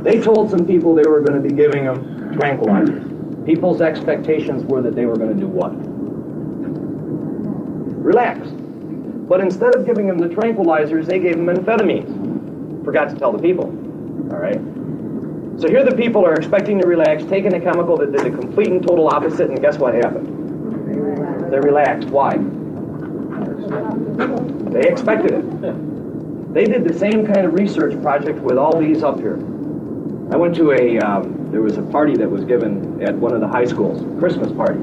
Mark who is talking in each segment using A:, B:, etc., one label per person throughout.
A: They told some people they were going to be giving them tranquilizers. People's expectations were that they were going to do what? Relax. But instead of giving them the tranquilizers, they gave them amphetamines. Forgot to tell the people. All right? So here the people are expecting to relax, taking a chemical that did the complete and total opposite, and guess what happened? They relaxed. Why? They expected it. They did the same kind of research project with all these up here. I went to there was a party that was given at one of the high schools, Christmas party.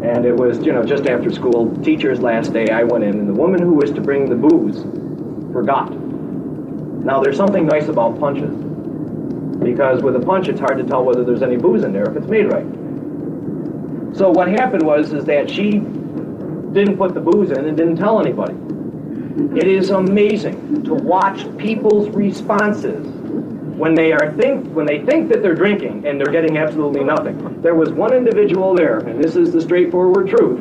A: And it was, just after school, teacher's last day. I went in, and the woman who was to bring the booze forgot. Now, there's something nice about punches, because with a punch, it's hard to tell whether there's any booze in there if it's made right. So what happened was that she didn't put the booze in and didn't tell anybody. It is amazing to watch people's responses when they think that they're drinking and they're getting absolutely nothing. There was one individual there, and this is the straightforward truth,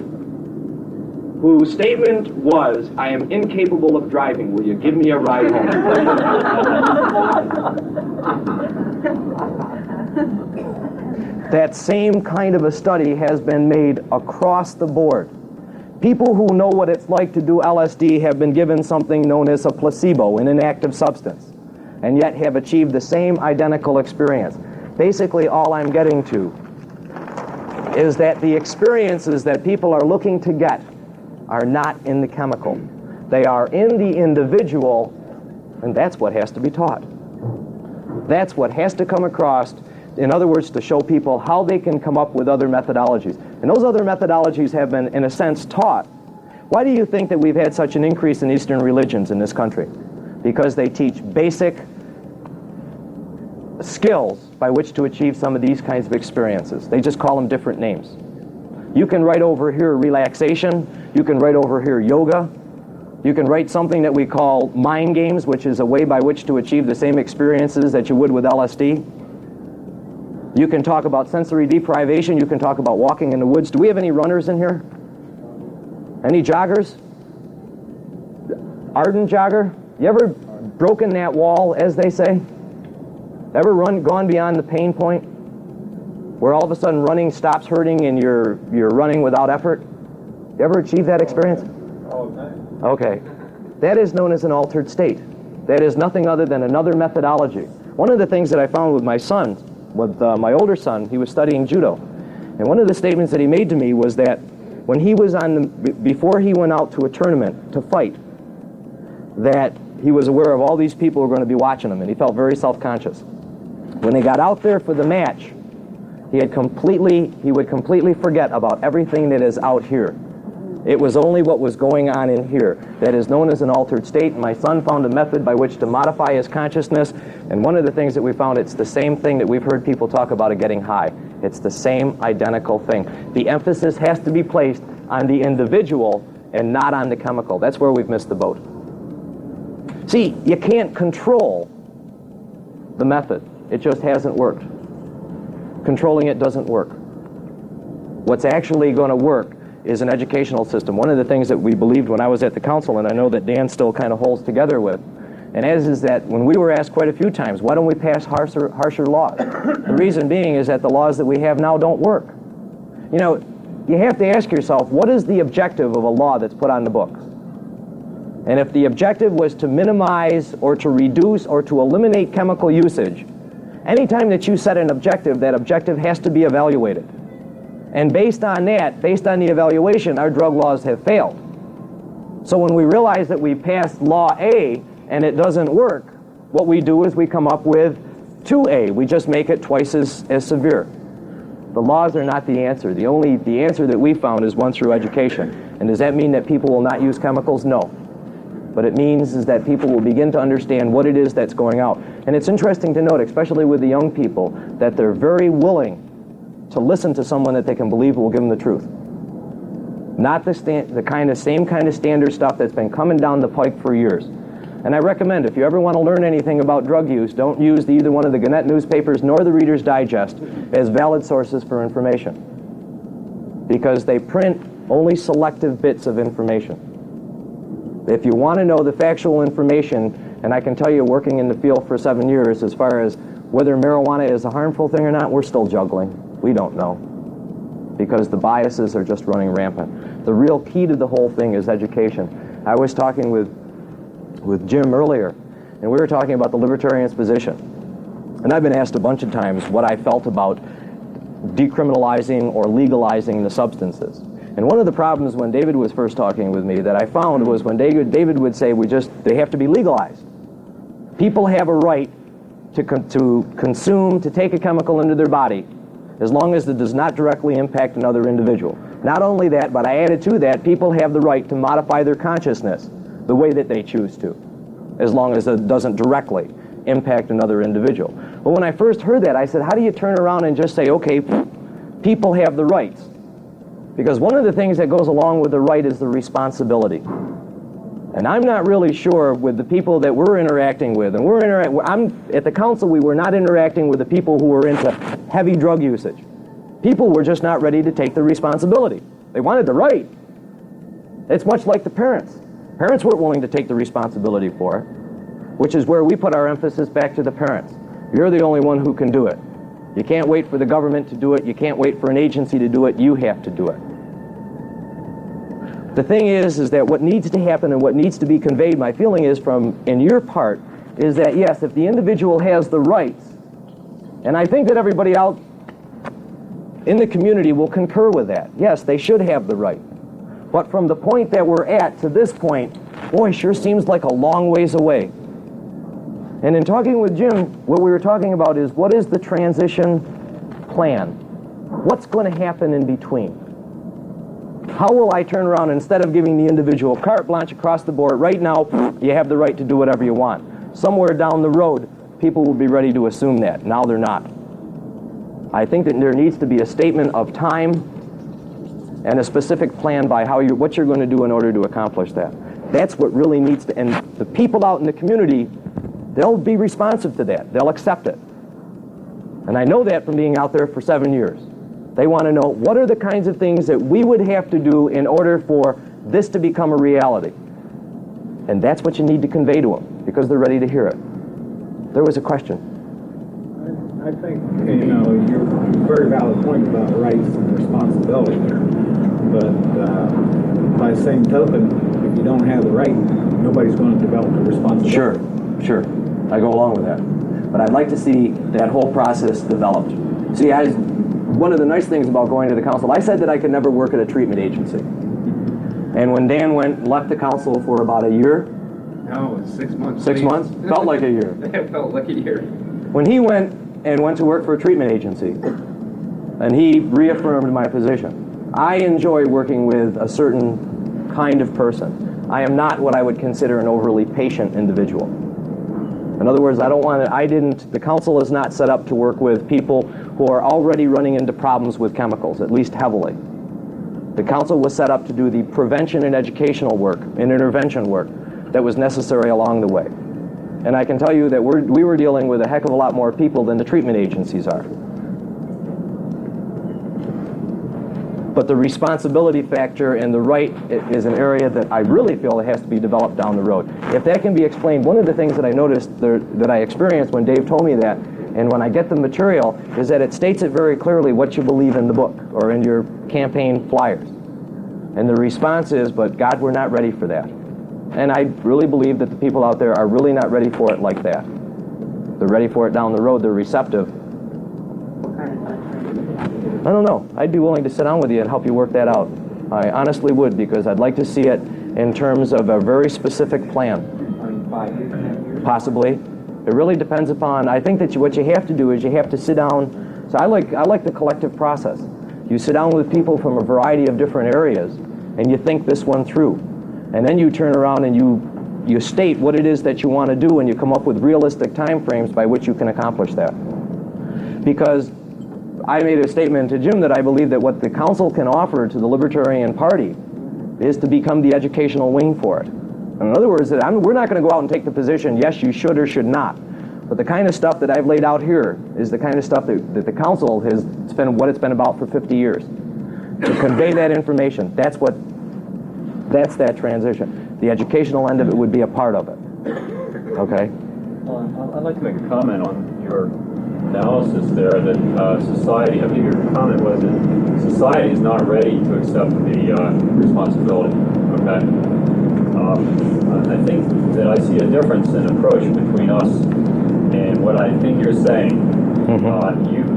A: whose statement was, "I am incapable of driving. Will you give me a ride home?" That same kind of a study has been made across the board. People who know what it's like to do LSD have been given something known as a placebo, an inactive substance, and yet have achieved the same identical experience. Basically, all I'm getting to is that the experiences that people are looking to get are not in the chemical. They are in the individual, and that's what has to be taught. That's what has to come across, in other words, to show people how they can come up with other methodologies. And those other methodologies have been, in a sense, taught. Why do you think that we've had such an increase in Eastern religions in this country? Because they teach basic skills by which to achieve some of these kinds of experiences. They just call them different names. You can write over here relaxation. You can write over here yoga. You can write something that we call mind games, which is a way by which to achieve the same experiences that you would with LSD. You can talk about sensory deprivation. You can talk about walking in the woods. Do we have any runners in here? Any joggers? Ardent jogger? You ever broken that wall, as they say? Ever gone beyond the pain point where all of a sudden running stops hurting and you're running without effort? You ever achieve that experience? Okay. That is known as an altered state. That is nothing other than another methodology. One of the things that I found with my son, with my older son, he was studying judo. And one of the statements that he made to me was that when he was before he went out to a tournament to fight, that he was aware of all these people who were going to be watching him, and he felt very self-conscious. When they got out there for the match, he would completely forget about everything that is out here. It was only what was going on in here that is known as an altered state. And my son found a method by which to modify his consciousness, and one of the things that we found, it's the same thing that we've heard people talk about of getting high. It's the same identical thing. The emphasis has to be placed on the individual and not on the chemical. That's where we've missed the boat. See, you can't control the method. It just hasn't worked. Controlling it doesn't work. What's actually going to work is an educational system. One of the things that we believed when I was at the council, and I know that Dan still kind of holds together with, and as is that when we were asked quite a few times, why don't we pass harsher laws? The reason being is that the laws that we have now don't work. You have to ask yourself, what is the objective of a law that's put on the books? And if the objective was to minimize or to reduce or to eliminate chemical usage, anytime that you set an objective, that objective has to be evaluated. And based on that, based on the evaluation, our drug laws have failed. So when we realize that we passed Law A and it doesn't work, what we do is we come up with 2A. We just make it twice as severe. The laws are not the answer. The answer that we found is one through education. And does that mean that people will not use chemicals? No. But it means is that people will begin to understand what it is that's going out. And it's interesting to note, especially with the young people, that they're very willing to listen to someone that they can believe will give them the truth. Not the same kind of standard stuff that's been coming down the pike for years. And I recommend, if you ever want to learn anything about drug use, don't use either one of the Gannett newspapers nor the Reader's Digest as valid sources for information, because they print only selective bits of information. If you want to know the factual information, And I can tell you, working in the field for 7 years, as far as whether marijuana is a harmful thing or not, we're still juggling. We don't know, because the biases are just running rampant. The real key to the whole thing is education. I was talking with Jim earlier, and we were talking about the Libertarians' position. And I've been asked a bunch of times what I felt about decriminalizing or legalizing the substances. And one of the problems when David was first talking with me that I found was when David would say they have to be legalized. People have a right to consume, to take a chemical into their body, as long as it does not directly impact another individual. Not only that, but I added to that, people have the right to modify their consciousness the way that they choose to, as long as it doesn't directly impact another individual. But when I first heard that, I said, how do you turn around and just say, okay, people have the rights? Because one of the things that goes along with the right is the responsibility. And I'm not really sure with the people that we're interacting with, and I'm at the council, we were not interacting with the people who were into heavy drug usage. People were just not ready to take the responsibility. They wanted the right. It's much like the parents. Parents weren't willing to take the responsibility for it, which is where we put our emphasis back to the parents. You're the only one who can do it. You can't wait for the government to do it. You can't wait for an agency to do it. You have to do it. The thing is that what needs to happen and what needs to be conveyed, my feeling is in your part, is that yes, if the individual has the rights, and I think that everybody out in the community will concur with that. Yes, they should have the right. But from the point that we're at to this point, boy, sure seems like a long ways away. And in talking with Jim, what we were talking about is what is the transition plan? What's going to happen in between? How will I turn around, instead of giving the individual carte blanche across the board, right now, you have the right to do whatever you want. Somewhere down the road, people will be ready to assume that. Now they're not. I think that there needs to be a statement of time and a specific plan by what you're going to do in order to accomplish that. That's what really needs to, and the people out in the community, they'll be responsive to that. They'll accept it. And I know that from being out there for 7 years. They want to know, what are the kinds of things that we would have to do in order for this to become a reality? And that's what you need to convey to them, because they're ready to hear it. There was a question.
B: I think, you're a very valid point about rights and responsibility there. But by the same token, if you don't have the right, nobody's going to develop the responsibility.
A: Sure. I go along with that. But I'd like to see that whole process developed. See, one of the nice things about going to the council, I said that I could never work at a treatment agency. And when Dan left the council for about a year.
C: No, it's 6 months.
A: 6 months? Felt like a year.
C: It felt like a year.
A: When he went to work for a treatment agency, and he reaffirmed my position. I enjoy working with a certain kind of person. I am not what I would consider an overly patient individual. In other words, the council is not set up to work with people who are already running into problems with chemicals, at least heavily. The council was set up to do the prevention and educational work and intervention work that was necessary along the way. And I can tell you that we were dealing with a heck of a lot more people than the treatment agencies are. But the responsibility factor and the right is an area that I really feel it has to be developed down the road. If that can be explained, one of the things that I noticed that I experienced when Dave told me that, and when I get the material, is that it states it very clearly what you believe in the book or in your campaign flyers. And the response is, but God, we're not ready for that. And I really believe that the people out there are really not ready for it like that. They're ready for it down the road. They're receptive. I don't know. I'd be willing to sit down with you and help you work that out. I honestly would, because I'd like to see it in terms of a very specific plan.
B: 5 years, 10 years?
A: Possibly. It really depends upon, I think that what you have to do is you have to sit down. So I like the collective process. You sit down with people from a variety of different areas and you think this one through. And then you turn around and you state what it is that you want to do, and you come up with realistic time frames by which you can accomplish that. Because I made a statement to Jim that I believe that what the council can offer to the Libertarian Party is to become the educational wing for it. In other words, we're not going to go out and take the position, yes, you should or should not. But the kind of stuff that I've laid out here is the kind of stuff that the council has been what it's been about for 50 years. To convey that information, that's that transition. The educational end of it would be a part of it. Okay?
D: I'd like to make a comment on your analysis there that society, I think your comment was that society is not ready to accept the responsibility. Okay? I think that I see a difference in approach between us and what I think you're saying.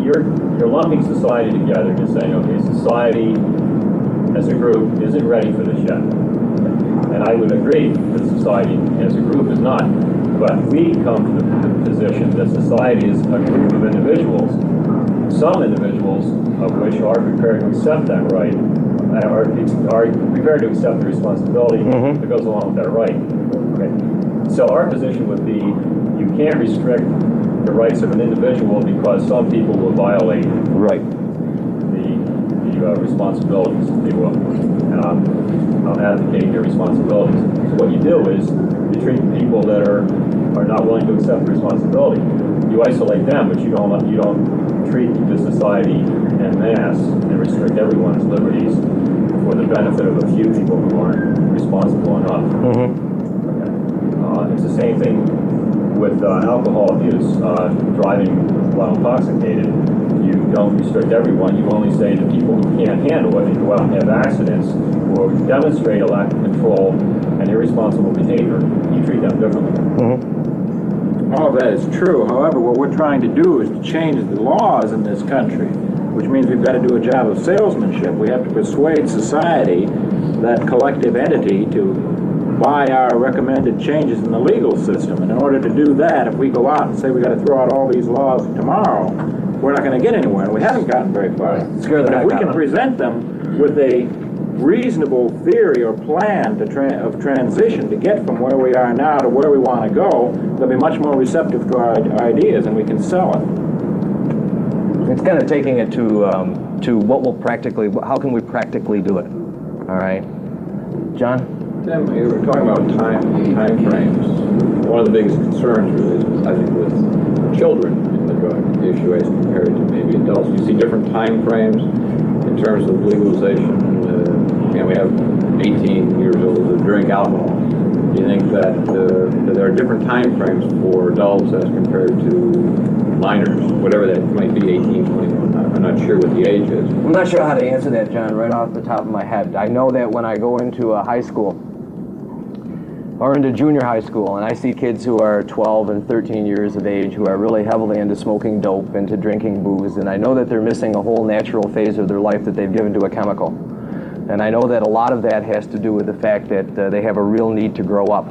D: You're lumping society together. You're saying, okay, society as a group isn't ready for this yet. And I would agree that society as a group is not. But we come to the position that society is a group of individuals, some individuals of which are prepared to accept that right, are prepared to accept the responsibility that goes along with that right. Okay. So our position would be, you can't restrict the rights of an individual because some people will violate the responsibilities, if you will. I'll advocate your responsibilities. So what you do is you treat people that are not willing to accept responsibility. You isolate them, but you don't treat the society en masse and restrict everyone's liberties for the benefit of a few people who aren't responsible enough. Okay. It's the same thing with alcohol abuse, driving while intoxicated. You don't restrict everyone. You only say to people who can't handle it and go out and have accidents or demonstrate a lack of control and irresponsible behavior, you treat them differently.
E: All of that is true. However, what we're trying to do is to change the laws in this country, which means we've got to do a job of salesmanship. We have to persuade society, that collective entity, to buy our recommended changes in the legal system. And in order to do that, if we go out and say we got to throw out all these laws tomorrow, we're not going to get anywhere, and we haven't gotten very far. But if we can present them with a reasonable theory or plan of transition to get from where we are now to where we want to go, they'll be much more receptive to our ideas, and we can sell it.
A: It's kind of taking it to what will practically, how can we practically do it? All right, John?
F: Tim, you were talking about time frames. One of the biggest concerns really is, I think, with children in the drug issue as compared to maybe adults. You see different time frames in terms of legalization. We have 18 years old to drink alcohol. Do you think that there are different time frames for adults as compared to minors, whatever that might be, 18, 21? I'm not sure what the age is.
A: I'm not sure how to answer that, John, right off the top of my head. I know that when I go into a high school or into junior high school and I see kids who are 12 and 13 years of age who are really heavily into smoking dope, into drinking booze, and I know that they're missing a whole natural phase of their life that they've given to a chemical. And I know that a lot of that has to do with the fact that they have a real need to grow up.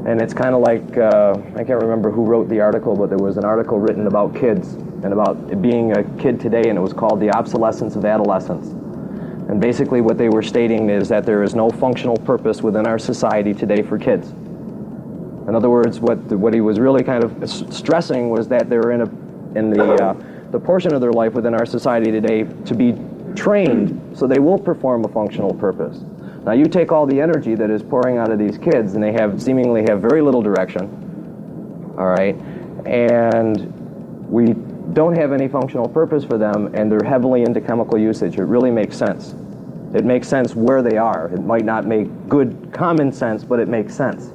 A: And it's kind of like, I can't remember who wrote the article, but there was an article written about kids and about being a kid today, and it was called The Obsolescence of Adolescence. And basically what they were stating is that there is no functional purpose within our society today for kids. In other words, what he was really kind of stressing was that they're in the portion of their life within our society today to be trained so they will perform a functional purpose. Now you take all the energy that is pouring out of these kids, and they seemingly have very little direction, all right, and we don't have any functional purpose for them, and they're heavily into chemical usage. It really makes sense. It makes sense where they are. It might not make good common sense, but it makes sense.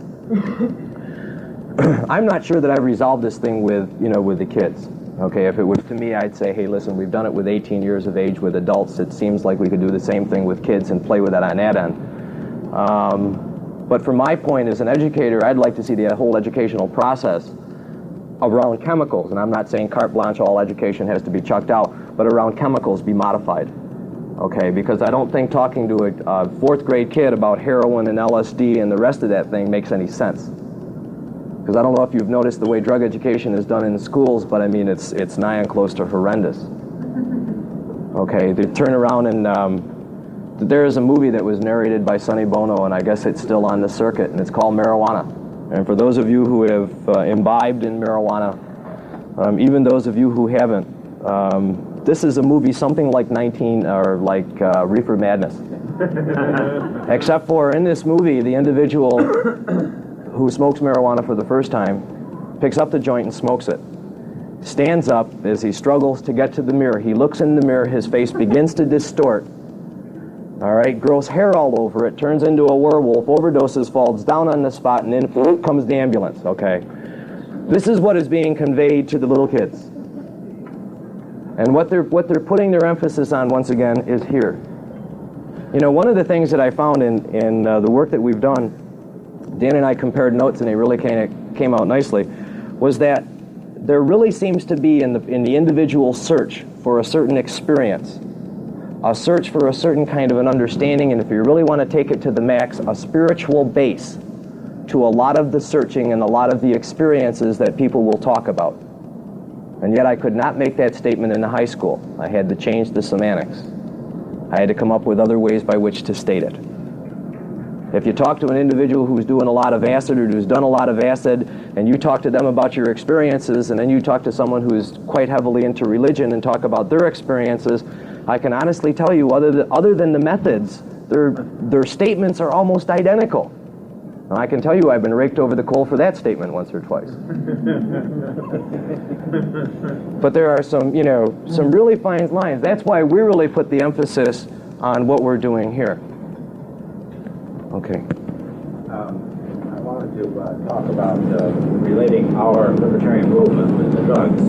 A: I'm not sure that I've resolved this thing with the kids. Okay, if it was to me, I'd say, hey, listen, we've done it with 18 years of age with adults. It seems like we could do the same thing with kids and play with that on that end. But from my point as an educator, I'd like to see the whole educational process around chemicals, and I'm not saying carte blanche, all education has to be chucked out, but around chemicals be modified. Okay, because I don't think talking to a fourth grade kid about heroin and LSD and the rest of that thing makes any sense. Because I don't know if you've noticed the way drug education is done in schools, but I mean, it's nigh and close to horrendous. Okay, they turn around and there is a movie that was narrated by Sonny Bono, and I guess it's still on the circuit, and it's called Marijuana. And for those of you who have imbibed in marijuana, even those of you who haven't, this is a movie something like Reefer Madness. Except for in this movie, the individual who smokes marijuana for the first time picks up the joint and smokes it. Stands up as he struggles to get to the mirror. He looks in the mirror, his face begins to distort. all right, grows hair all over it, turns into a werewolf, overdoses, falls down on the spot, and then comes the ambulance, okay? This is what is being conveyed to the little kids. And what they're putting their emphasis on, once again, is here. You know, one of the things that I found in the work that we've done, Dan and I compared notes, and they really came out nicely, was that there really seems to be in the individual search for a certain experience, a search for a certain kind of an understanding, and if you really want to take it to the max, a spiritual base to a lot of the searching and a lot of the experiences that people will talk about. And yet I could not make that statement in the high school. I had to change the semantics. I had to come up with other ways by which to state it. If you talk to an individual who's doing a lot of acid or who's done a lot of acid, and you talk to them about your experiences, and then you talk to someone who's quite heavily into religion and talk about their experiences, I can honestly tell you, other than the methods, their statements are almost identical. Now, I can tell you I've been raked over the coal for that statement once or twice. But there are some really fine lines. That's why we really put the emphasis on what we're doing here. Okay.
B: I wanted to talk about relating our libertarian movement with the drugs,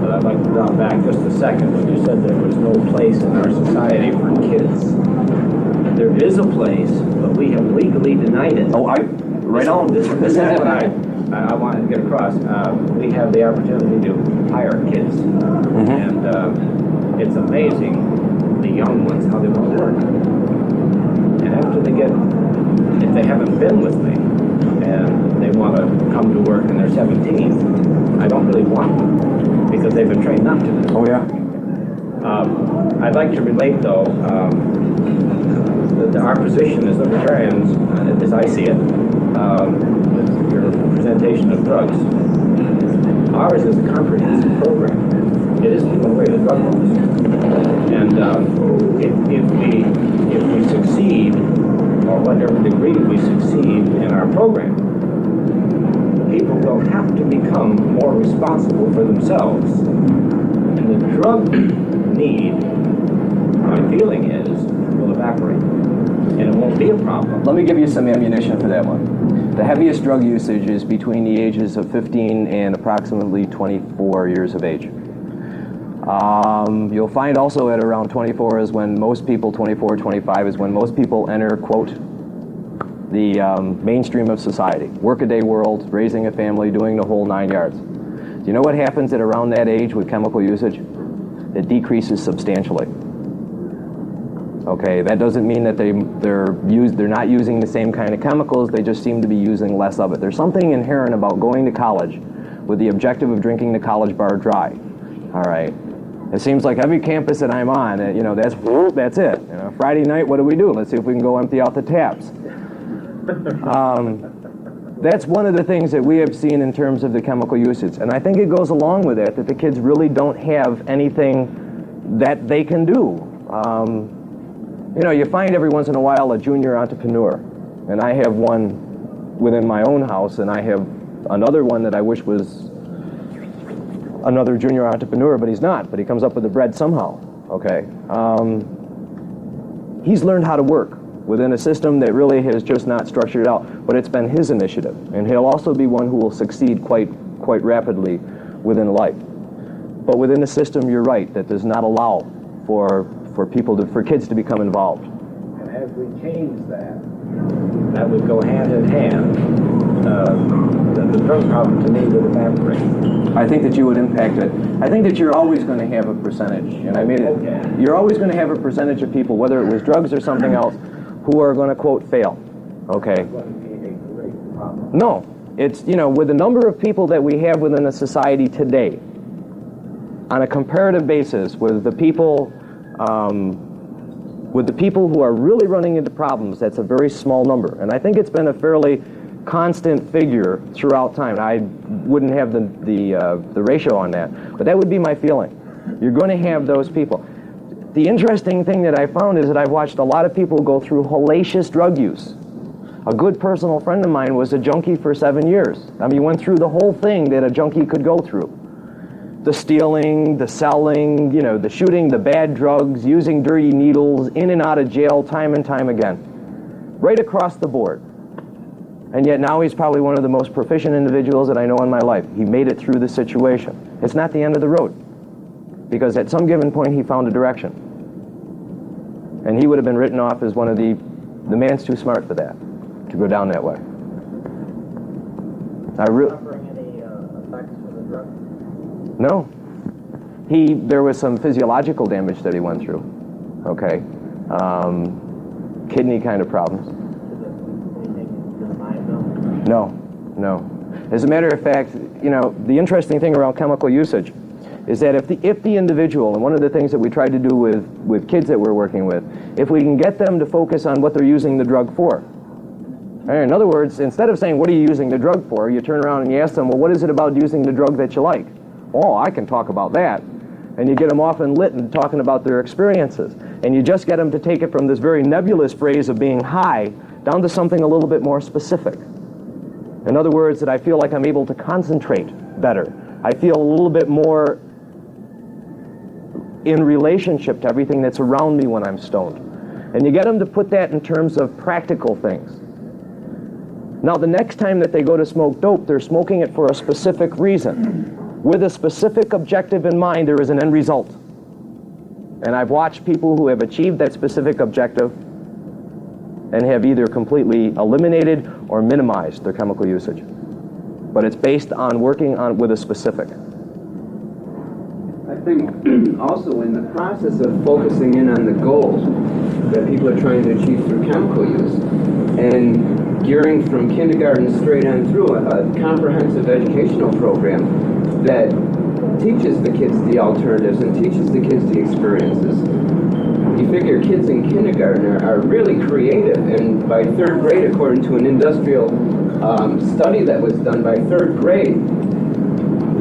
B: but I'd like to draw back just a second when you said there was no place in our society for kids. There is a place, but we have legally denied it.
A: Oh, right on.
B: This is what I wanted to get across. We have the opportunity to hire kids, and it's amazing, the young ones, how they want to work. And after they get, if they haven't been with me, and they want to come to work and they're 17, I don't really want them, because they've been trained not to.
A: Oh, yeah.
B: I'd like to relate, though, our position as libertarians, as I see it, your presentation of drugs. Ours is a comprehensive program. It isn't even away the drug laws. And if we succeed, or whatever degree we succeed in our program, people will have to become more responsible for themselves. And the drug need, my feeling is, will evaporate. And it won't be a problem.
A: Let me give you some ammunition for that one. The heaviest drug usage is between the ages of 15 and approximately 24 years of age. You'll find also at around 24 is when most people, 24, 25 is when most people enter, quote, the mainstream of society. Workaday world, raising a family, doing the whole 9 yards. Do you know what happens at around that age with chemical usage? It decreases substantially. Okay, that doesn't mean that they're not using the same kind of chemicals, they just seem to be using less of it. There's something inherent about going to college with the objective of drinking the college bar dry. All right. It seems like every campus that I'm on, that's it. Friday night, what do? Let's see if we can go empty out the taps. That's one of the things that we have seen in terms of the chemical usage. And I think it goes along with that the kids really don't have anything that they can do. You find every once in a while a junior entrepreneur. And I have one within my own house, and I have another one that I wish was another junior entrepreneur, but he's not. But he comes up with the bread somehow, okay? He's learned how to work within a system that really has just not structured out, but it's been his initiative. And he'll also be one who will succeed quite rapidly within life. But within the system, you're right, that does not allow for kids to become involved.
B: And as we change that would go hand in hand. The drug problem to me would evaporate.
A: I think that you would impact it. I think that you're always going to have a percentage, and I mean it. You're always going to have a percentage of people, whether it was drugs or something else, who are going to, quote, fail. Okay. No. It's, with the number of people that we have within a society today, on a comparative basis, with the people who are really running into problems, that's a very small number. And I think it's been a fairly constant figure throughout time. I wouldn't have the ratio on that, but that would be my feeling. You're going to have those people. The interesting thing that I found is that I've watched a lot of people go through hellacious drug use. A good personal friend of mine was a junkie for 7 years. I mean, he went through the whole thing that a junkie could go through. The stealing, the selling, the shooting, the bad drugs, using dirty needles, in and out of jail time and time again. Right across the board. And yet now he's probably one of the most proficient individuals that I know in my life. He made it through the situation. It's not the end of the road. Because at some given point he found a direction. And he would have been written off as one of the man's too smart for that, to go down that way.
G: Suffering any effects from the drug?
A: No. There was some physiological damage that he went through. Okay. Kidney kind of problems.
G: Anything to the mind, though?
A: No. As a matter of fact, the interesting thing around chemical usage is that if the individual, and one of the things that we tried to do with kids that we're working with, if we can get them to focus on what they're using the drug for. In other words, instead of saying, what are you using the drug for, you turn around and you ask them, well, what is it about using the drug that you like? Oh, I can talk about that. And you get them off and lit and talking about their experiences. And you just get them to take it from this very nebulous phrase of being high down to something a little bit more specific. In other words, that I feel like I'm able to concentrate better. I feel a little bit more in relationship to everything that's around me when I'm stoned. And you get them to put that in terms of practical things. Now, the next time that they go to smoke dope, they're smoking it for a specific reason. With a specific objective in mind, there is an end result. And I've watched people who have achieved that specific objective and have either completely eliminated or minimized their chemical usage. But it's based on working with a specific.
C: I think also in the process of focusing in on the goals that people are trying to achieve through chemical use and gearing from kindergarten straight on through a comprehensive educational program that teaches the kids the alternatives and teaches the kids the experiences. You figure kids in kindergarten are really creative, and by third grade, according to an industrial study that was done, by third grade,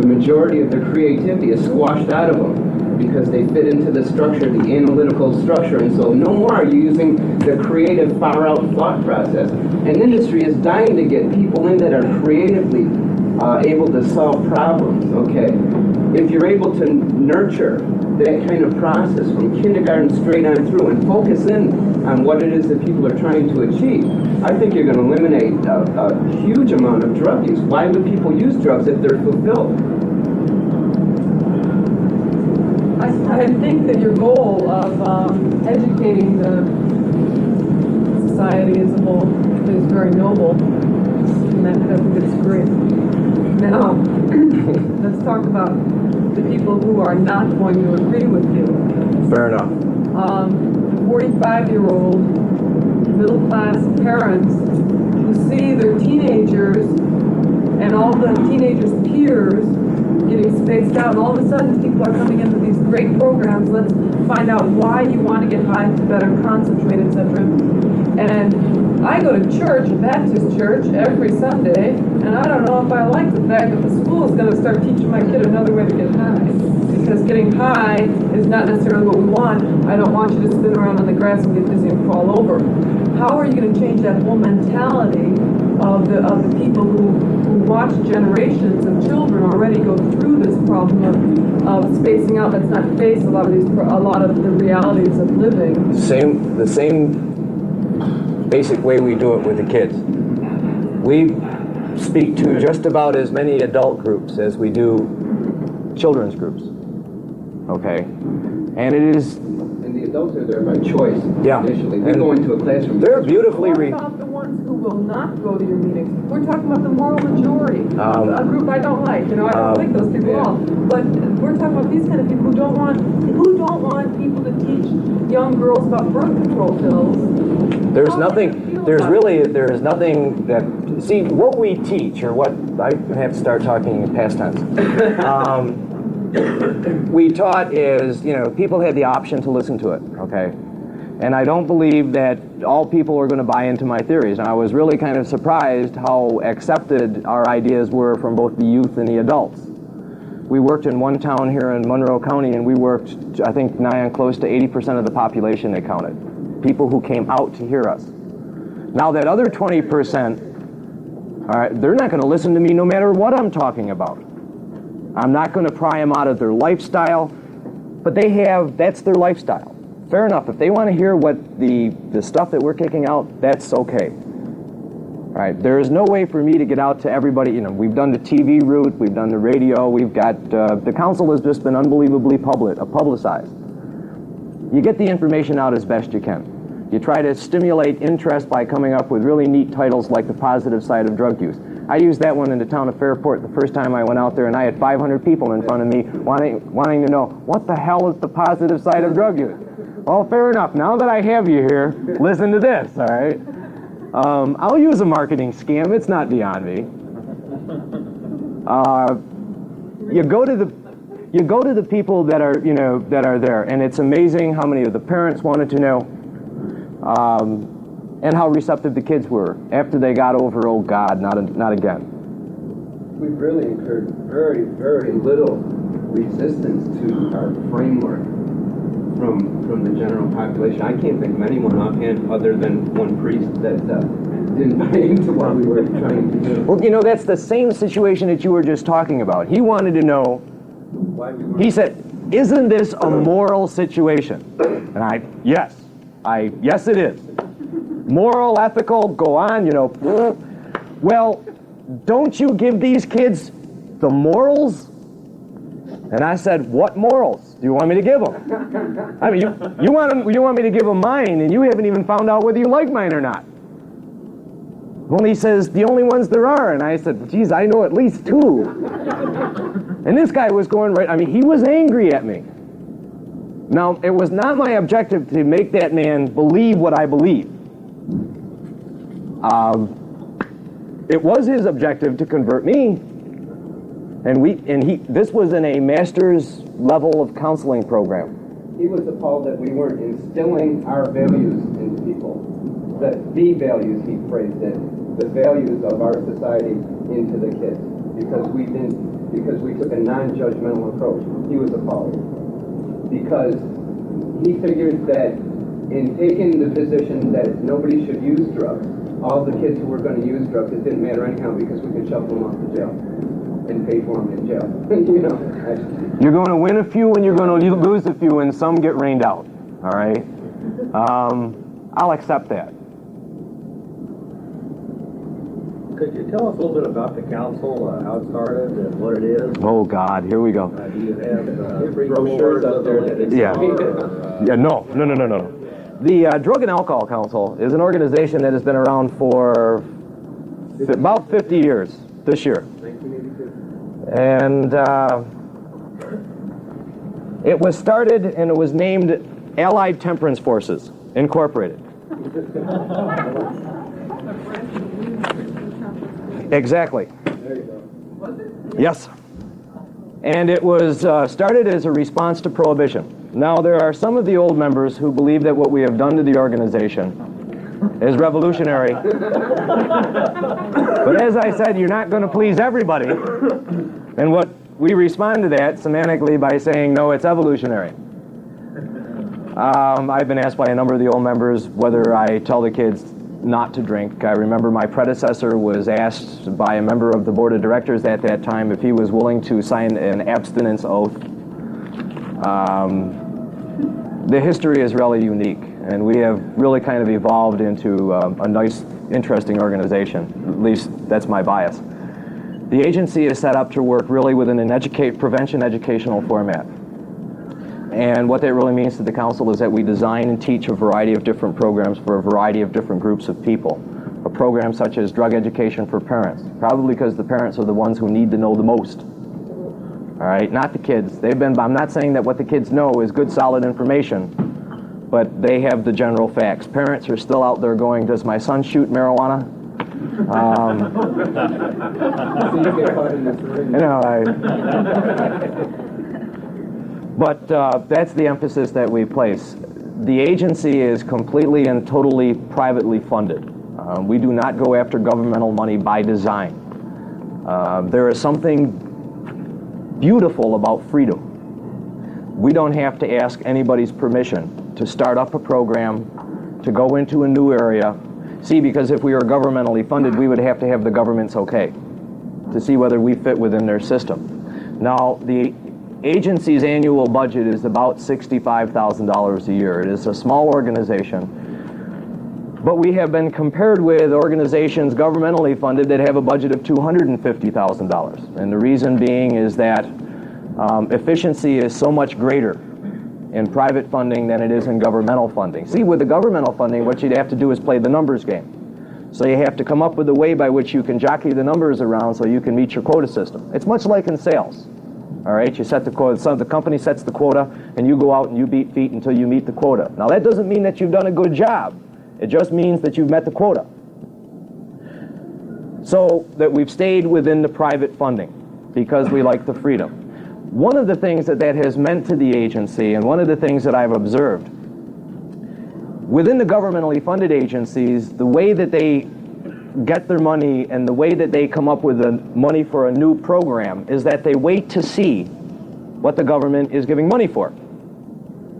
C: the majority of their creativity is squashed out of them because they fit into the structure, the analytical structure, and so no more are you using the creative far-out thought process. And industry is dying to get people in that are creatively able to solve problems, okay? If you're able to nurture that kind of process from kindergarten straight on through and focus in on what it is that people are trying to achieve, I think you're going to eliminate a huge amount of drug use. Why would people use drugs if they're fulfilled?
H: I think that your goal of educating the society as a whole is very noble, and I think it's great. Now, let's talk about the people who are not going to agree with you.
A: Fair enough.
H: 45-year-old middle-class parents who see their teenagers and all the teenagers' peers getting spaced out, and all of a sudden people are coming into these great programs. Let's find out why you want to get high to better concentrate, etc. And I go to church, a Baptist church, every Sunday, and I don't know if I like the fact that the school is going to start teaching my kid another way to get high. Because getting high is not necessarily what we want. I don't want you to spin around on the grass and get dizzy and fall over. How are you going to change that whole mentality of the people who watch generations of children already go through this problem of spacing out? That's not face a lot of the realities of living.
A: The same basic way we do it with the kids. We speak to just about as many adult groups as we do children's groups. Okay? And it is...
C: And the adults are there by choice.
A: Yeah.
C: Initially, we go into a classroom.
A: They're beautifully...
H: What about the ones who will not go to your meetings? We're talking about the moral majority, a group I don't like. I don't like those people at all. But we're talking about these kind of people who don't want people to teach young girls about birth control pills.
A: There's nothing that, see, what we teach, or what, I have to start talking in past tense. We taught is, people had the option to listen to it, okay? And I don't believe that all people are going to buy into my theories. And I was really kind of surprised how accepted our ideas were from both the youth and the adults. We worked in one town here in Monroe County, and we worked, I think, nigh on close to 80% of the population they counted. People who came out to hear us. Now that other 20%, all right, they're not going to listen to me no matter what I'm talking about. I'm not going to pry them out of their lifestyle, but that's their lifestyle. Fair enough. If they want to hear what the stuff that we're kicking out, that's okay. All right. There is no way for me to get out to everybody. We've done the TV route, we've done the radio, we've got, the council has just been unbelievably publicized. You get the information out as best you can. You try to stimulate interest by coming up with really neat titles like The Positive Side of Drug Use. I used that one in the town of Fairport the first time I went out there, and I had 500 people in front of me wanting to know, what the hell is the positive side of drug use? Well, fair enough. Now that I have you here, listen to this, all right? I'll use a marketing scam. It's not beyond me. You go to the people that are, that are there, and it's amazing how many of the parents wanted to know, and how receptive the kids were after they got over, oh God, not again.
C: We've really incurred very, very little resistance to our framework from the general population. I can't think of anyone offhand other than one priest that didn't buy into what we were trying to do.
A: Well, that's the same situation that you were just talking about. He wanted to know, he said, isn't this a moral situation? And yes it is. Moral, ethical, go on, Well, don't you give these kids the morals? And I said, what morals do you want me to give them? I mean, you want me to give them mine, and you haven't even found out whether you like mine or not. Well, he says, the only ones there are. And I said, geez, I know at least two. And this guy was going right, he was angry at me. Now, it was not my objective to make that man believe what I believe. It was his objective to convert me. This was in a master's level of counseling program.
C: He was appalled that we weren't instilling our values into people. The values, he phrased it, the values of our society into the kids. Because we took a non-judgmental approach. He was appalled. Because he figured that in taking the position that nobody should use drugs, all the kids who were going to use drugs, it didn't matter anyhow because we could shuffle them off to jail and pay for them in jail.
A: You're going to win a few and you're going to lose a few, and some get rained out. All right? I'll accept that.
G: Could you tell us a little bit about the council, how it started and what it is?
A: Oh God, here we go.
G: Do you have brochures up there that
A: No. The Drug and Alcohol Council is an organization that has been around for about 50 years this year. And it was started and it was named Allied Temperance Forces, Incorporated. Exactly. Yes. And it was started as a response to Prohibition. Now, there are some of the old members who believe that what we have done to the organization is revolutionary. But as I said, you're not going to please everybody. And what we respond to that semantically by saying, no, it's evolutionary. I've been asked by a number of the old members whether I tell the kids not to drink. I remember my predecessor was asked by a member of the board of directors at that time if he was willing to sign an abstinence oath. The history is really unique, and we have really kind of evolved into a nice, interesting organization. At least that's my bias. The agency is set up to work really within an prevention educational format. And what that really means to the council is that we design and teach a variety of different programs for a variety of different groups of people. A program such as drug education for parents, probably because the parents are the ones who need to know the most. All right, not the kids. I'm not saying that what the kids know is good, solid information, but they have the general facts. Parents are still out there going, does my son shoot marijuana? But that's the emphasis that we place. The agency is completely and totally privately funded. We do not go after governmental money by design. There is something beautiful about freedom. We don't have to ask anybody's permission to start up a program, to go into a new area. See, because if we were governmentally funded, we would have to have the government's okay to see whether we fit within their system. Now, the agency's annual budget is about $65,000 a year. It is a small organization, but we have been compared with organizations governmentally funded that have a budget of $250,000. And the reason being is that efficiency is so much greater in private funding than it is in governmental funding. See, with the governmental funding, what you'd have to do is play the numbers game. So you have to come up with a way by which you can jockey the numbers around so you can meet your quota system. It's much like in sales. All right, you set the quota, so the company sets the quota, and you go out and you beat feet until you meet the quota. Now that doesn't mean that you've done a good job. It just means that you've met the quota. So that we've stayed within the private funding because we like the freedom. One of the things that has meant to the agency, and one of the things that I've observed, within the governmentally funded agencies, the way that they get their money and the way that they come up with the money for a new program is that they wait to see what the government is giving money for.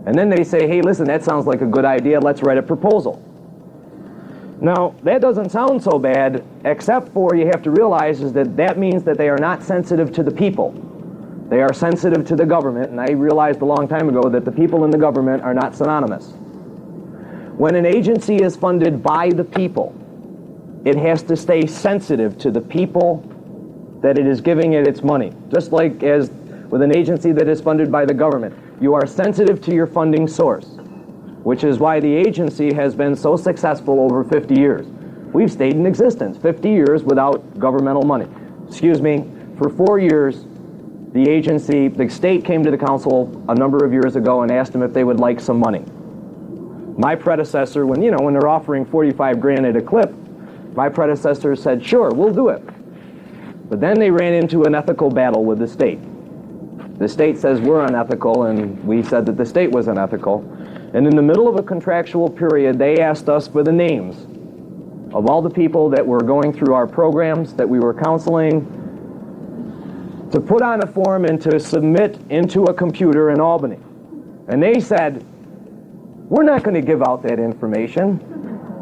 A: And then they say, hey, listen, that sounds like a good idea, let's write a proposal. Now, that doesn't sound so bad, except for you have to realize is that that means that they are not sensitive to the people. They are sensitive to the government, and I realized a long time ago that the people and the government are not synonymous. When an agency is funded by the people, it has to stay sensitive to the people that it is giving it its money. Just like as with an agency that is funded by the government, you are sensitive to your funding source, which is why the agency has been so successful over 50 years. We've stayed in existence 50 years without governmental money. Excuse me, for 4 years, the state came to the council a number of years ago and asked them if they would like some money. My predecessor, when they're offering 45 grand at a clip, my predecessor said, sure, we'll do it. But then they ran into an ethical battle with the state. The state says we're unethical, and we said that the state was unethical. And in the middle of a contractual period, they asked us for the names of all the people that were going through our programs, that we were counseling, to put on a form and to submit into a computer in Albany. And they said, we're not going to give out that information.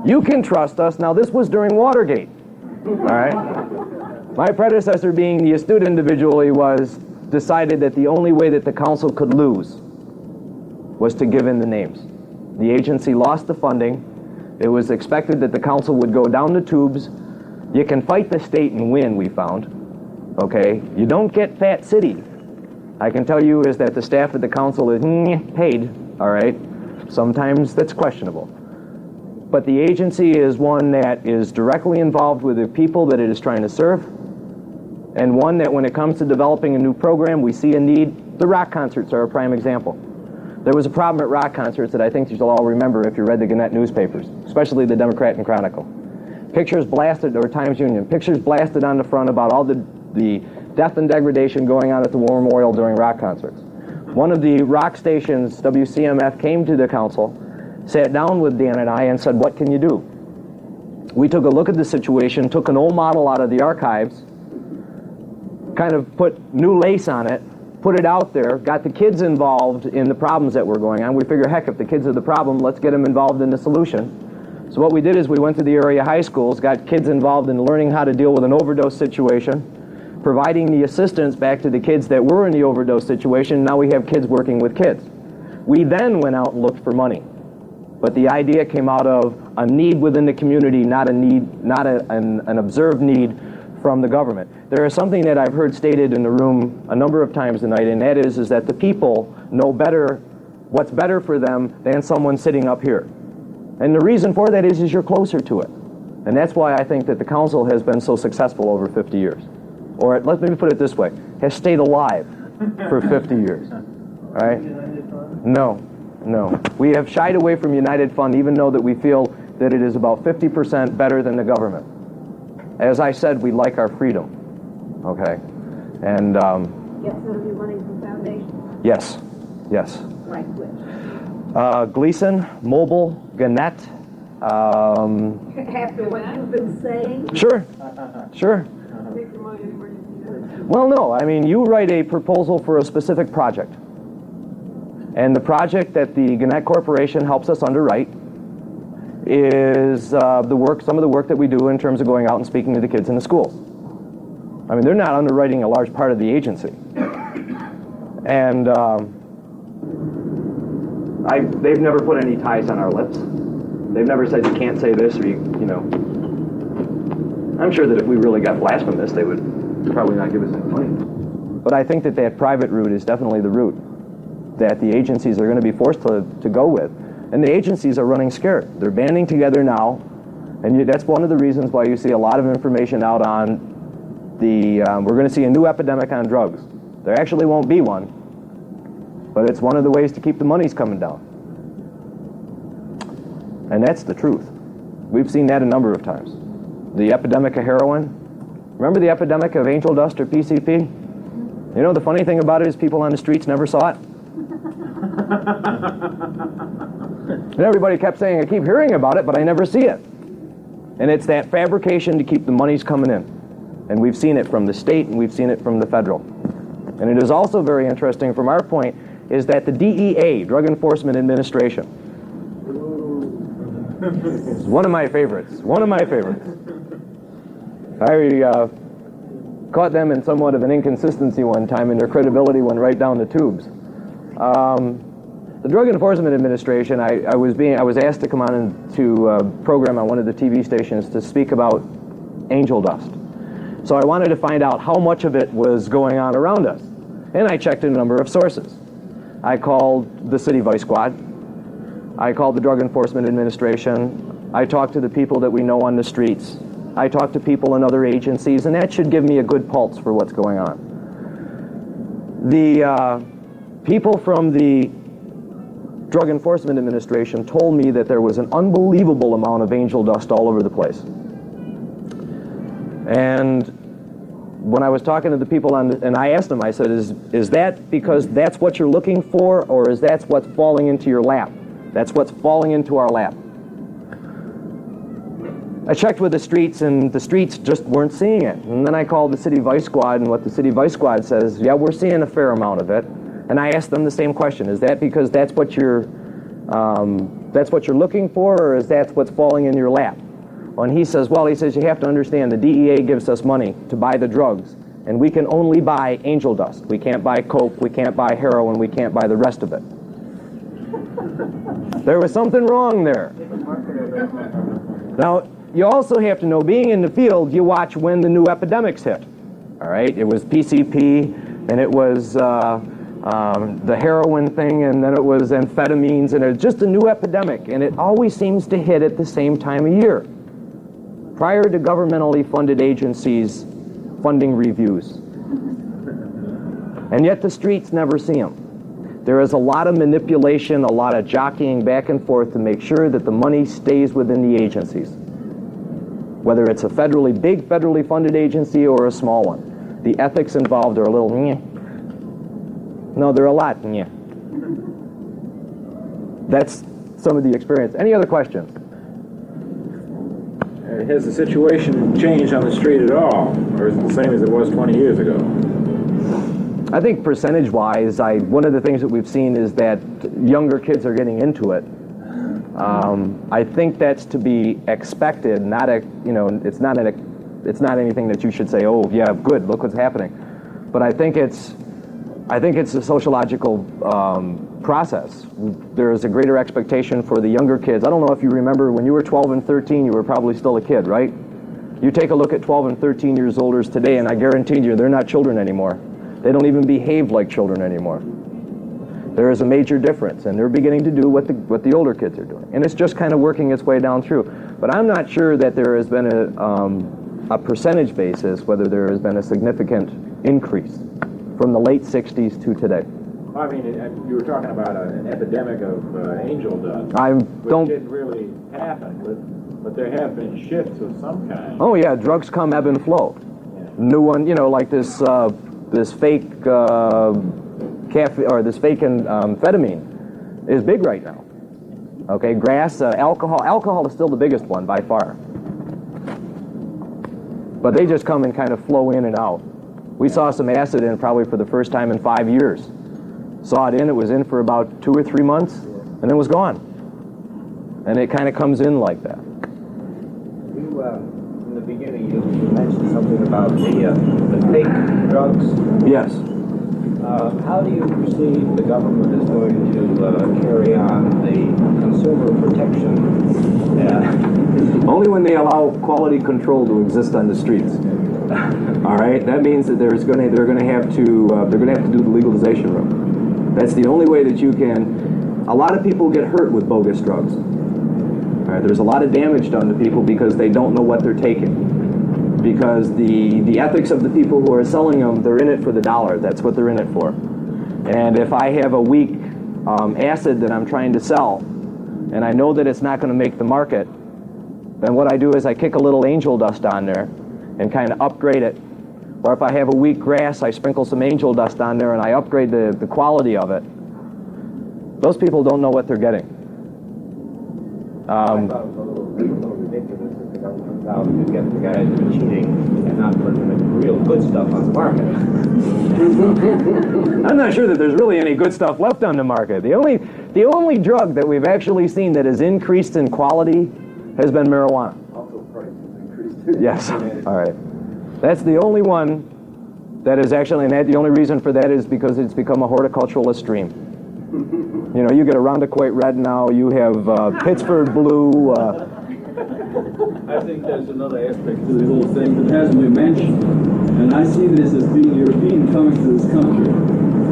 A: You can trust us. Now, this was during Watergate. All right? My predecessor, being the astute individual he was, decided that the only way that the council could lose was to give in the names. The agency lost the funding. It was expected that the council would go down the tubes. You can fight the state and win, we found. Okay? You don't get Fat City. I can tell you is that the staff at the council is paid, all right? Sometimes that's questionable. But the agency is one that is directly involved with the people that it is trying to serve, and one that when it comes to developing a new program, we see a need. The rock concerts are a prime example. There was a problem at rock concerts that I think you'll all remember if you read the Gannett newspapers, especially the Democrat and Chronicle. Pictures blasted, or Times Union, pictures blasted on the front about all the death and degradation going on at the War Memorial during rock concerts. One of the rock stations, WCMF, came to the council, sat down with Dan and I and said, what can you do? We took a look at the situation, took an old model out of the archives, kind of put new lace on it, put it out there, got the kids involved in the problems that were going on. We figure, heck, if the kids are the problem, let's get them involved in the solution. So what we did is we went to the area high schools, got kids involved in learning how to deal with an overdose situation, providing the assistance back to the kids that were in the overdose situation. Now we have kids working with kids. We then went out and looked for money. But the idea came out of a need within the community, not a need, not an observed need from the government. There is something that I've heard stated in the room a number of times tonight, and that is that the people know better what's better for them than someone sitting up here. And the reason for that is you're closer to it. And that's why I think that the council has been so successful over 50 years. Or let me put it this way, has stayed alive for 50 years. All right? No. We have shied away from United Fund, even though that we feel that it is about 50% better than the government. As I said, we like our freedom. Okay? And
I: Get some of your money from foundations?
A: Yes.
I: Like which?
A: Gleason, Mobile, Gannett.
I: After what you've been saying?
A: Sure.
H: Take the money anywhere you can get it.
A: Well, no. I mean, you write a proposal for a specific project. And the project that the Gannett Corporation helps us underwrite is some of the work that we do in terms of going out and speaking to the kids in the schools. I mean, they're not underwriting a large part of the agency. And they've never put any ties on our lips. They've never said you can't say this or you know. I'm sure that if we really got blasphemous, they would probably not give us any money. But I think that that private route is definitely the route that the agencies are going to be forced to go with. And the agencies are running scared. They're banding together now, and that's one of the reasons why you see a lot of information out on the, we're going to see a new epidemic on drugs. There actually won't be one, but it's one of the ways to keep the monies coming down. And that's the truth. We've seen that a number of times. The epidemic of heroin. Remember the epidemic of angel dust or PCP? You know, the funny thing about it is people on the streets never saw it. And everybody kept saying, I keep hearing about it, but I never see it. And it's that fabrication to keep the monies coming in. And we've seen it from the state, and we've seen it from the federal. And it is also very interesting from our point, is that the DEA, Drug Enforcement Administration, is one of my favorites. One of my favorites. I caught them in somewhat of an inconsistency one time, and their credibility went right down the tubes. The Drug Enforcement Administration, I was asked to come on into a program on one of the TV stations to speak about angel dust. So I wanted to find out how much of it was going on around us. And I checked a number of sources. I called the city vice squad. I called the Drug Enforcement Administration. I talked to the people that we know on the streets. I talked to people in other agencies, and that should give me a good pulse for what's going on. The people from the Drug Enforcement Administration told me that there was an unbelievable amount of angel dust all over the place. And when I was talking to the people and I asked them, I said, is that because that's what you're looking for, or is that what's falling into your lap? That's what's falling into our lap. I checked with the streets, and the streets just weren't seeing it. And then I called the city vice squad, and what the city vice squad says, yeah, we're seeing a fair amount of it. And I asked them the same question: is that because that's what you're looking for, or is that what's falling in your lap? And he says, well, you have to understand the DEA gives us money to buy the drugs, and we can only buy angel dust. We can't buy coke, we can't buy heroin, we can't buy the rest of it. There was something wrong there. Now, you also have to know, being in the field, you watch when the new epidemics hit. All right, it was PCP, and it was the heroin thing, and then it was amphetamines, and it was just a new epidemic, and it always seems to hit at the same time of year, prior to governmentally funded agencies' funding reviews. And yet the streets never see them. There is a lot of manipulation, a lot of jockeying back and forth to make sure that the money stays within the agencies, whether it's a big federally funded agency or a small one. The ethics involved are a little meh. No, they're a lot meh. That's some of the experience. Any other questions?
E: Has the situation changed on the street at all, or is it the same as it was 20 years ago?
A: I think percentage-wise, one of the things that we've seen is that younger kids are getting into it. I think that's to be expected. It's not anything that you should say, oh yeah, good, look what's happening. But I think it's a sociological process. There is a greater expectation for the younger kids. I don't know if you remember when you were 12 and 13, you were probably still a kid, right? You take a look at 12 and 13 years olders today, and I guarantee you they're not children anymore. They don't even behave like children anymore. There is a major difference, and they're beginning to do what the older kids are doing. And it's just kind of working its way down through. But I'm not sure that there has been a percentage basis, whether there has been a significant increase from the late 60s to today.
E: I mean, you were talking about an epidemic of angel dust,
A: don't.
E: Which didn't really happen, but there have been shifts of some kind.
A: Oh yeah, drugs come ebb and flow.
E: Yeah.
A: New one, like this fake this fake amphetamine is big right now. Okay, grass, alcohol. Alcohol is still the biggest one by far. But they just come and kind of flow in and out. We saw some acid in probably for the first time in 5 years. Saw it in, it was in for about 2 or 3 months, and it was gone. And it kind of comes in like that.
B: You, in the beginning, you mentioned something about the fake drugs.
A: Yes.
B: How do you perceive the government is going to carry on the consumer protection?
A: Only when they allow quality control to exist on the streets. All right, that means that they're going to have to do the legalization route. That's the only way that you can. A lot of people get hurt with bogus drugs. All right, there's a lot of damage done to people because they don't know what they're taking. Because the ethics of the people who are selling them, they're in it for the dollar. That's what they're in it for. And if I have a weak acid that I'm trying to sell, and I know that it's not going to make the market, then what I do is I kick a little angel dust on there and kind of upgrade it. Or if I have a weak grass, I sprinkle some angel dust on there and I upgrade the quality of it. Those people don't know what they're getting.
B: I thought it was a little ridiculous that the government out to get the guys that are cheating and not putting the real good stuff on the market.
A: I'm not sure that there's really any good stuff left on the market. The only drug that we've actually seen that has increased in quality has been marijuana.
G: Also prices increased.
A: Yes. All right. That's the only one that is actually, and the only reason for that is because it's become a horticulturalist stream. You know, you get Irondequoit red now. You have Pittsburgh blue.
J: I think there's another aspect to the whole thing that hasn't been mentioned, and I see this as being European coming to this country.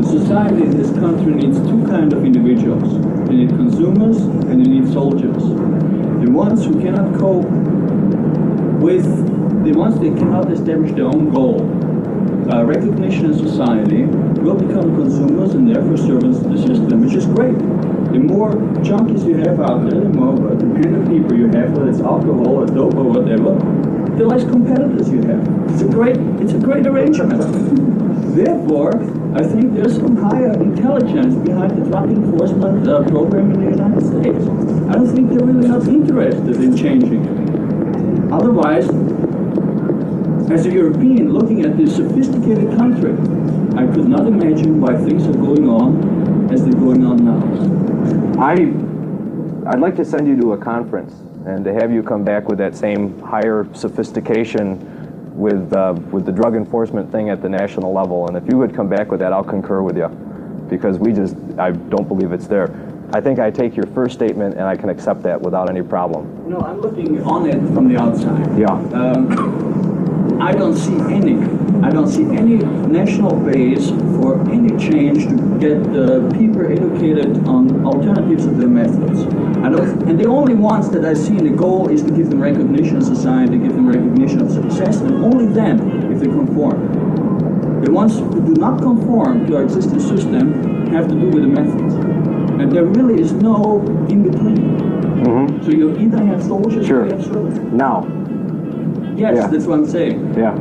J: The society in this country needs two kinds of individuals. They need consumers and they need soldiers. The ones who cannot cope with, the ones that cannot establish their own goal, recognition in society, will become consumers and therefore servants of the system, which is great. The more junkies you have out there, the more dependent people you have, whether it's alcohol or dope or whatever, the less competitors you have. It's a great arrangement. Therefore, I think there's some higher intelligence behind the drug enforcement program in the United States. I don't think they're really not interested in changing it. Otherwise, as a European looking at this sophisticated country, I could not imagine why things are going on as they're going on now.
A: I'd like to send you to a conference and to have you come back with that same higher sophistication with the drug enforcement thing at the national level. And if you would come back with that, I'll concur with you, because I don't believe it's there. I think I take your first statement and I can accept that without any problem.
J: No, I'm looking on it from the outside.
A: Yeah.
J: I don't see any national base for any change to get people educated on alternatives of their methods. And the only ones that I see in the goal is to give them recognition in society, give them recognition of success, and only then if they conform. The ones who do not conform to our existing system have to do with the methods. And there really is no in-between. Mm-hmm. So you either have soldiers
A: sure.
J: or you have servants.
A: Now.
J: Yes,
A: yeah.
J: That's what I'm saying.
A: Yeah.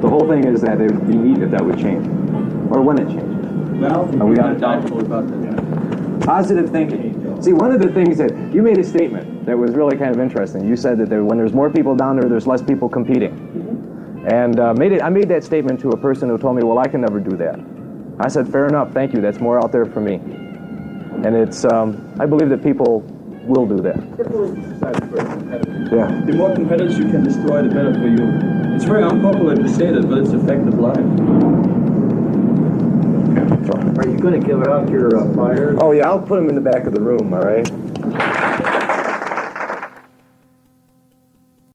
A: The whole thing is that it would be neat if that would change, or when it changes.
J: Well,
A: we got
J: doubtful about that.
A: Yeah. Positive thinking. See, one of the things that you made a statement that was really kind of interesting. You said that when there's more people down there, there's less people competing. Mm-hmm. And I made that statement to a person who told me, well, I can never do that. I said, fair enough, thank you. That's more out there for me. And it's, I believe that people will do that. Yeah.
J: The more competitors you can destroy, the better for you. It's very unpopular to say that, but it's a fact of life.
G: Are you going to give out your flyers?
A: Oh yeah, I'll put them in the back of the room, all right?